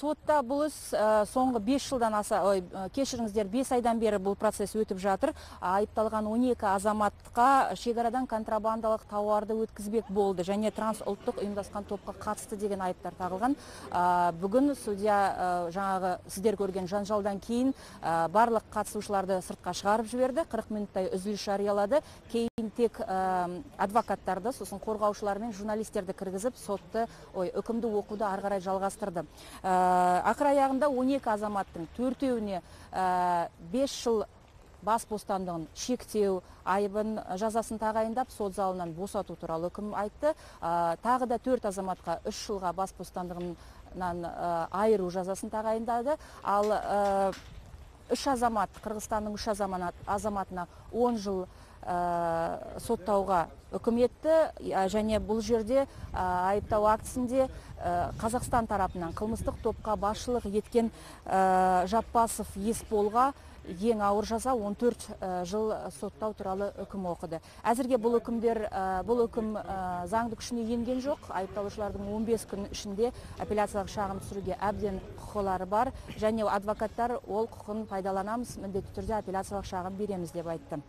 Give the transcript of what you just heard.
Сотта бұл іс соңғы 5 жылдан кешіріңіздер, 5 айдан бері бұл процесс өтіп жатыр. Айыпталған 12 азаматқа шекарадан контрабандалық тауарды өткізбек болды және трансұлттық ұйымдасқан топқа қатысты деген айыптар тағылған. Бүгін судья жаңағы сіздер көрген жанжалдан кейін барлық қатысушыларды сыртқа шығарып жіберді. 40 минуттай үзіліс жариялады. Кейін тек адвокаттарды, сосын қорғаушылар мен журналистерді кіргізіп, үкімді оқуды ары қарай жалғастырды. Ақыр аяғында 12 азаматтың 4-еуіне 5 жыл бас бостандығын шектеу, айыбын жазасын тағайындап, сот залынан босату туралы үкім айтты. Тағы да 4 азаматқа 3 жылға бас бостандығынан айыру жазасын тағайындады. Ал 3 азамат, Қырғызстанның 3 азаматына 10 жыл соттауға үкім етті және бұл жерде айыптау актісінде Қазақстан тарапынан қылмыстық топқа басшылық еткен Жаппасов Есполға ең ауыр жаза 14 жыл соттау туралы үкім оқыды. Әзірге бұл үкім заңды күшіне енген жоқ. Айыпталушылардың 15 күн ішінде апелляциялық шағым түсіруге әбден құқылары бар және адвокаттар ол құқын пайдаланамыз, міндетті түрде апелляциялық шағым береміз деп айтты.